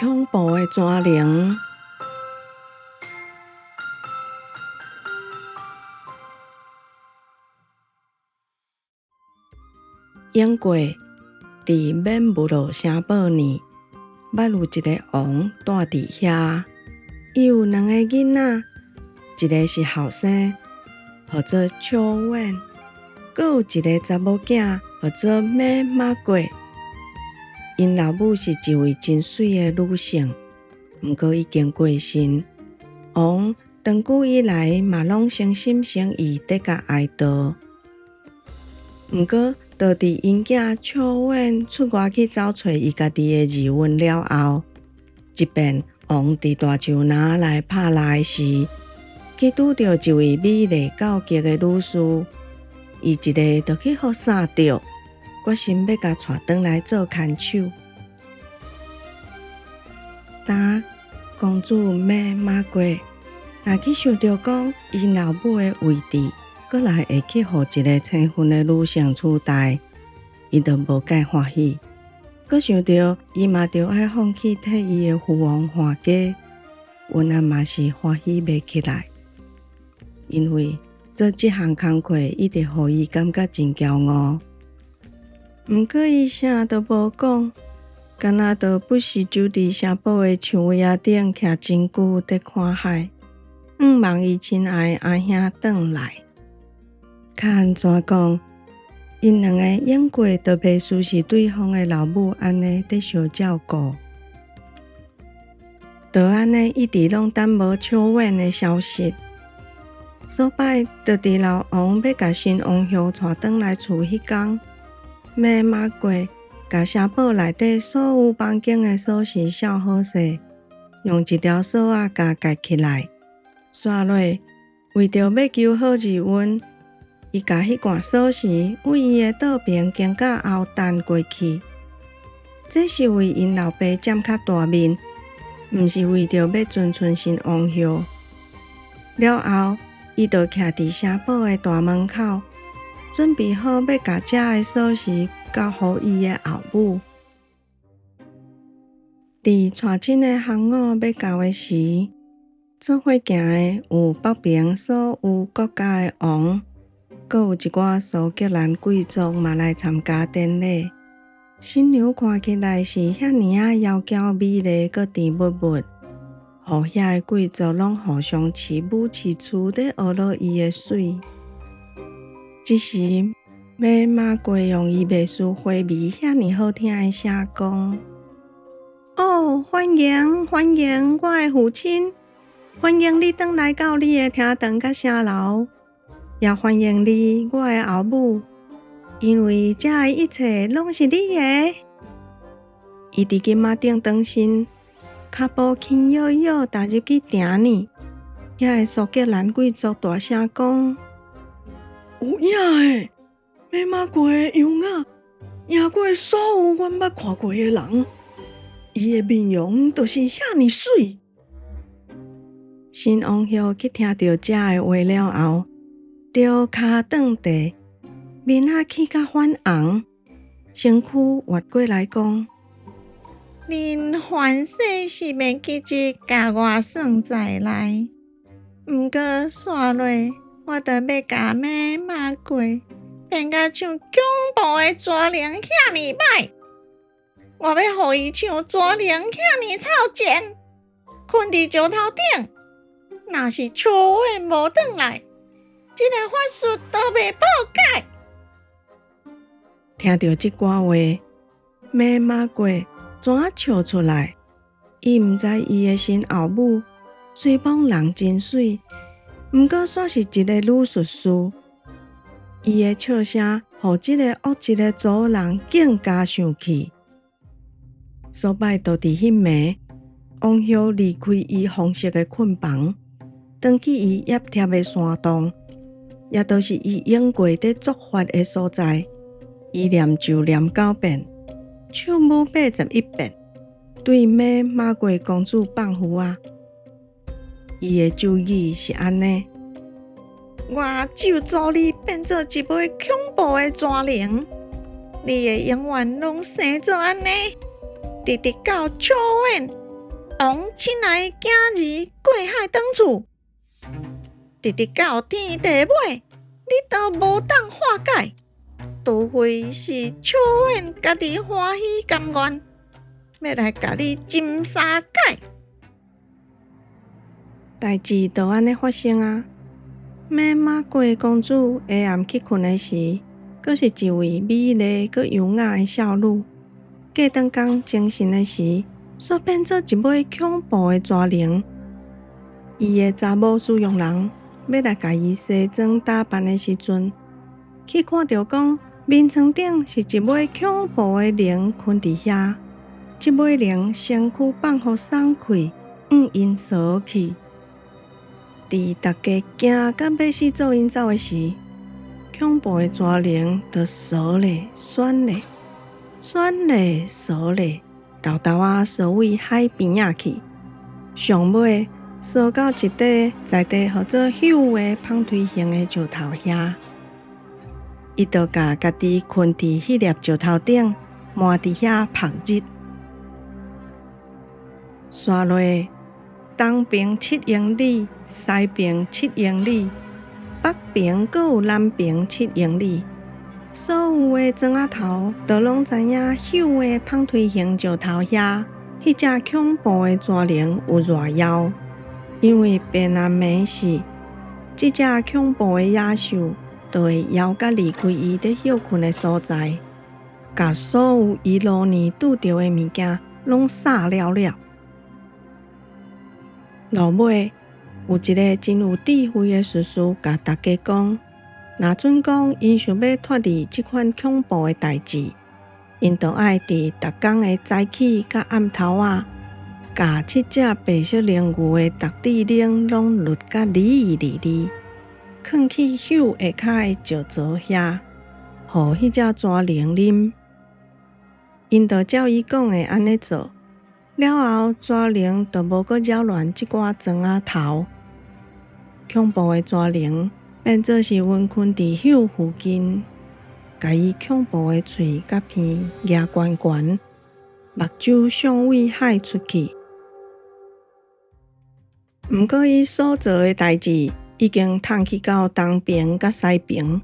恐怖的蛇灵。英国伫缅木罗城堡呢，捌有一个王住伫遐，伊有2个囡仔，一个是后生，号做秋婉，阁有一个查某囝，号做马马贵。因老母是一位真水的女性，毋过已经过身。王长久以来嘛拢诚心诚意伫甲哀悼。毋过，就伫因囝秋婉出外去找找伊家己的儿阮了后，一遍王伫大树林来拍蜡时，去拄着一位美丽够极的女士，伊一个就去互杀着，决心要甲带转来做牵手。当公主马贵若去想着讲因老母的位置，阁来会去互一个青训的女性取代，伊就无介欢喜。阁想着伊嘛着爱放弃替伊的父王还家，阮也嘛是欢喜袂起来。因为做即项工课一直互伊感觉真骄傲。毋过伊啥都无讲，干那就不时就伫城堡的墙壁顶徛真久伫看海，望伊亲爱的阿兄转来。较安怎讲，因2个永过都袂输是对方的老母安尼伫相照顾。就安尼一直拢等无秋婉的消息。所摆就伫老王要甲新王后带转来厝迄天，马贵甲城堡内底所有房间的锁匙烧好势，用一条锁仔甲盖起来。刷落，为着要求好日运，伊甲迄罐锁匙为伊的桌边经到后弹过去。这是为因老爸占较大面，毋是为着要尊称新王后。了后，伊就徛伫城堡的大门口，准备好要甲遮的锁匙交互伊的后母。伫带亲的行伍要到的时，做伙行的有北边所有国家的王，阁有一寡苏格兰贵族嘛来参加典礼。新娘看起来是遐尼窈窕美丽，阁甜蜜蜜。互遐个贵族拢互相饲母饲厝，咧学落伊的水。这时，马贵用伊袂输花味遐尼好听的声讲：“哦，欢迎欢迎，我的父亲，欢迎你转来到你的厅堂甲城楼，也欢迎你，我的后母，因为遮的一切拢是你的。”伊伫金马顶转身。脚步轻摇摇踏入去厅呢，遐个苏格兰贵族大声讲：“有影的，马贵的样啊，赢过所有阮捌看过的人，伊的面容就是遐尼水。”新王后去听到遮个话了后，就脚转地，面仔起甲反红，身躯滑过来讲：“恁凡事是袂记一甲我算在内，毋过煞落我着要甲马贵变甲像恐怖的蛇灵遐尼歹，我要互伊像蛇灵遐尼臭贱，困伫石头顶。若是秋婉无转来，这个法术都袂破解。”听到这寡话，马贵怎笑出来？伊毋知伊的新后母虽讲人真水，毋过煞是一个女术士。伊的笑声，互这个恶质的族人更加生气。所摆就伫迄暝，王后离开伊红色的困房，转去伊压贴的山洞，也就是伊永过伫作法的所在。伊念咒念9遍。手舞81遍，对马贵公主放符啊！伊的咒语是安尼：我咒诅你变做一尾恐怖的蛇灵，你的永远拢生做安尼，直到秋婉王亲爱的囝儿过海转厝，直直到天地尾，你都无当化解，除非是秋婉家己欢喜甘愿，要来甲你斟三解。代志就安尼发生啊！马马贵公主下暗去困的时，阁是一位美丽阁优雅的少女。过当天精神的时，煞变做一尾恐怖的蛇灵。伊的查某使用人要来甲伊西装打扮的时阵，去看到讲面床顶是一尾恐怖的灵困伫遐。这尾灵身躯放互松开，因扫去。伫大家惊甲要死做因走的时，恐怖的蛇灵就扫咧、旋咧、旋咧、扫咧，豆豆啊扫位海边仔去，上尾扫到一块在地号做朽的芳推形的石头遐，伊就甲家己困伫迄粒石头顶，满伫遐晒日。刷落东边7英里，西边7英里，北边阁有南边7英里。所有的庄仔头都拢知影朽的芳推形石头遐，迄只恐怖的蛇灵有偌妖。因为白南暝时，即只恐怖的野兽就会摇甲离开伊伫休困的所在，甲所有伊路年拄到的物件拢杀了了。落尾有一个真有智慧的术士甲大家讲，若准讲因想要脱离即款恐怖的代志，因就爱伫逐工的早起甲暗头仔，甲7只白色灵牛的逐地灵拢律甲离离，藏去朽下骹的石槽遐，互迄只蛇灵啉。因就照伊讲的安尼做。了后，蛇灵就无阁扰乱即寡庄仔头。恐怖的蛇灵变做是温困伫朽附近，甲伊恐怖的喙甲鼻举悬悬，目睭向尾海出去。毋过伊所做的代志已经通去到东边甲西边，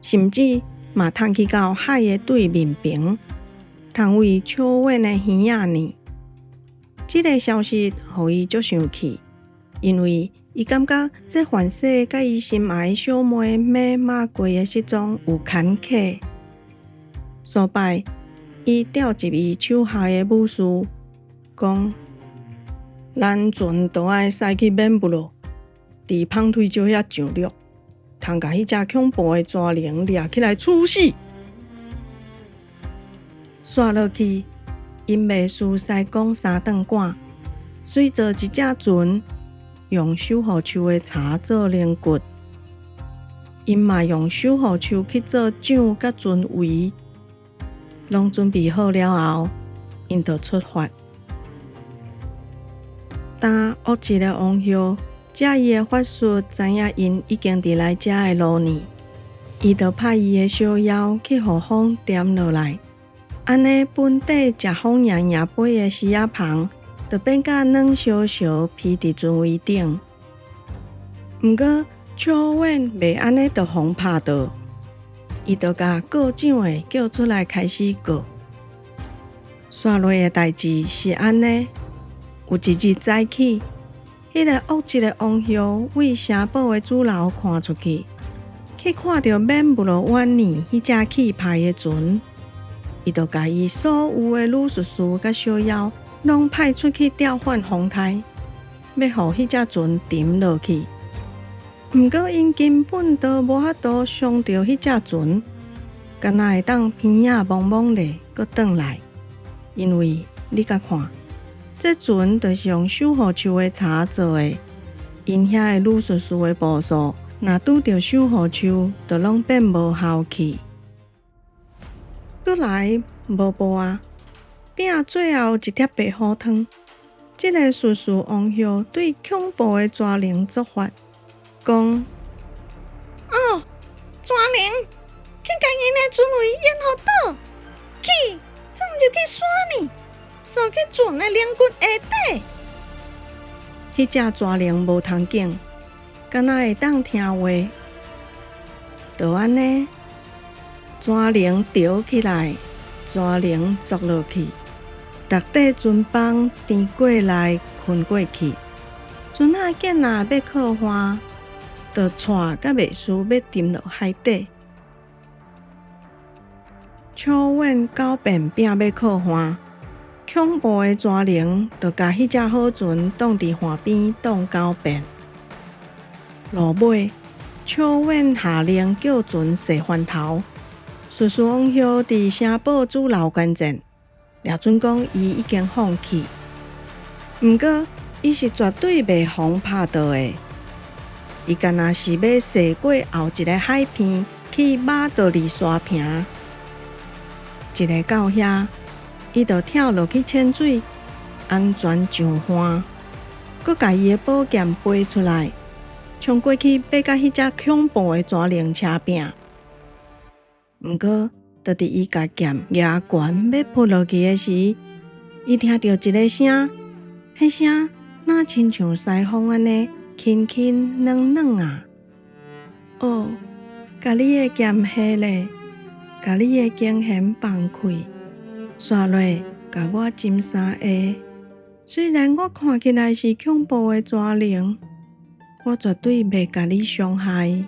甚至嘛通去到海的对面边。通为秋婉的耳仔呢，这个消息互伊足生气，因为伊感觉这凡世甲伊心爱小妹马马贵的失踪有牵扯，所拜伊调入伊手下的武士，讲：咱船都爱驶去免不落，伫芳推石遐上陆，通甲迄只恐怖的蛇灵掠起来处死。刷落去，因袂输西讲3顿赶，随做一只船，用守护树的柴做灵骨。因嘛用守护树去做桨甲船桅，拢准备好了后，因就出发。当恶一的王后借伊的法术知影因已经伫来遮的路呢，伊就派伊的小妖去互风点落来。安尼，本底食风凉凉杯的石仔旁，就变甲软烧烧披伫船桅顶。毋过，秋婉袂安尼就互拍倒，伊就甲告状的叫出来开始告。刷落的代志是安尼：有一日早起，迄个恶极的王后为城堡的主楼看出去，去看到免不落晚年迄只气派的船。伊就甲伊所有的女术士甲小妖，拢派出去调换风台，要互迄只船沉落去。毋过因根本都无法度伤到迄只船，敢若会当偏仔蒙蒙咧，搁转来。因为你甲看，这船就是用守护树的柴做的，因遐的女术士的步数，若拄着守护树，就拢变无效去。搁来无步啊，拼最后一粒白虎汤。这个术士王后对恐怖的蛇灵作法，讲：哦，蛇灵，去甲因的船桅掩护倒，去，闯入去山呢，送去准的灵骨下底。迄只蛇灵无通警，敢若会当听话，就安尼，蛇灵摇起来，蛇灵坐落去，逐块船帮甜过来，困过去。船仔见若要靠岸，就带甲袂输要沉落海底。秋晚到便拼要靠岸，恐怖的蛇灵就甲迄只好船挡伫岸边，挡到便。落尾，秋晚下令叫船驶翻头，顺顺往后伫城堡主楼关前。廖准讲伊已经放弃，毋过伊是绝对袂防拍倒的。伊干若是要驶过后一个海片去马道里沙坪，一个到遐，伊就跳落去潜水，安全上岸，佮家己的宝剑飞出来，冲过去要甲迄只恐怖的蛇灵车拼。毋过，就伫伊甲剑举悬要扑落去的时，伊听到一个声，迄声若亲像西风安尼，轻轻软软啊！哦，甲你的剑下咧，甲你的惊险放开，刷落甲我浸三下。虽然我看起来是恐怖的蛇灵，我绝对袂甲你伤害。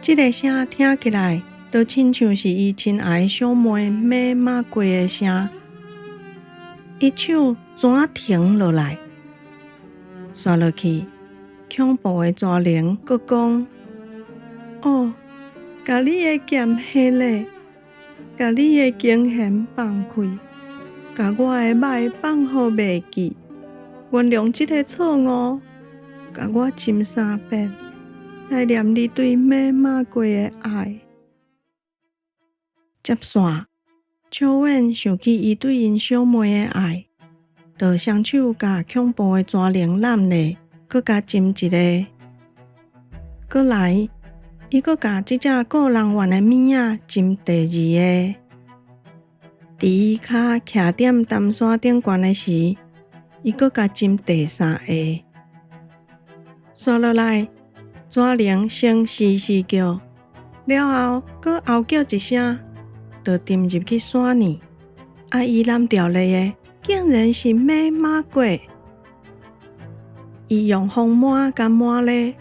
这个声听起来，就亲像是伊亲爱小妹马马过的声。伊手怎停落来，刷落去，恐怖的蛇灵佫讲：哦，甲你的剑下咧，甲你的惊险放开，甲我的歹放互袂记，原谅这个错误，甲我浸3遍，来念你对马马过的爱。接线，秋晚想起伊对因小妹的爱，就双手甲恐怖的蛇灵揽咧，佮甲浸一个。佮来，伊佮甲即只个人玩的物仔浸第2个。伫伊骹徛踮淡山顶悬的时，伊佮甲浸第3个。刷落来，蛇灵先嘶叫，了后佮后叫一声。就沉入去山里，伊揽掉咧的，竟然是马过。伊用风满甲满咧，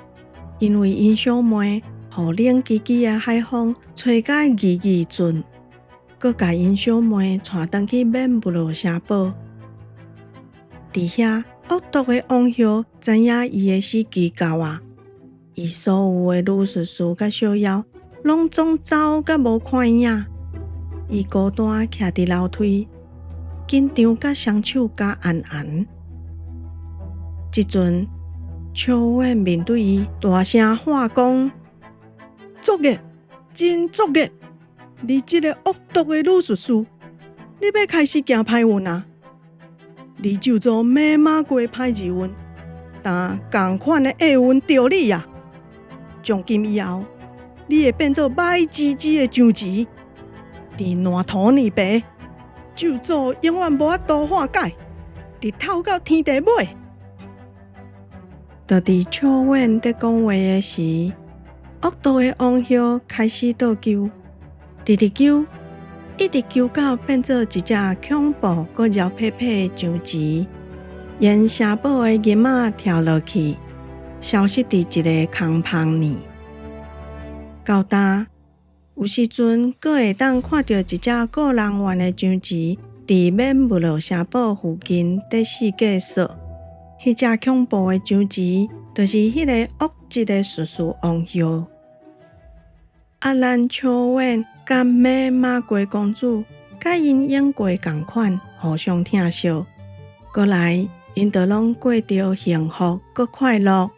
因为因小妹互冷叽叽的海风吹甲叽叽准，佮甲因小妹带转去免不落城堡。伫遐恶毒的王后知影伊的死期到啊，伊所有的女术士甲小妖，拢总走甲无看影。伊孤单徛伫楼梯，紧张甲双手甲按。即阵，秋晚面对伊，大声喊讲：“作孽，真作孽！你这个恶毒的女术士，你要开始行歹运啊！你就做马过歹日运，但同款的厄运着你啊！从今以后，你会变做歹滋滋的上钱。”伫烂土泥白，咒诅永远无法度化解，伫透到天地尾。就伫秋晚在讲话的时，恶毒的王后开始倒救，直救，一直救到变做一只恐怖佮摇屁屁的上钱，沿城堡的银仔跳落去，消失伫一个空棚里。到呾。有时阵，阁会当看到一只个人玩的上钱，伫免不落城堡附近在四界扫。迄只恐怖的上钱，就是迄个恶质的术士王后。咱秋晚甲马过公主，甲因演过同款，互相疼惜。过来，因就拢过着幸福佮快乐。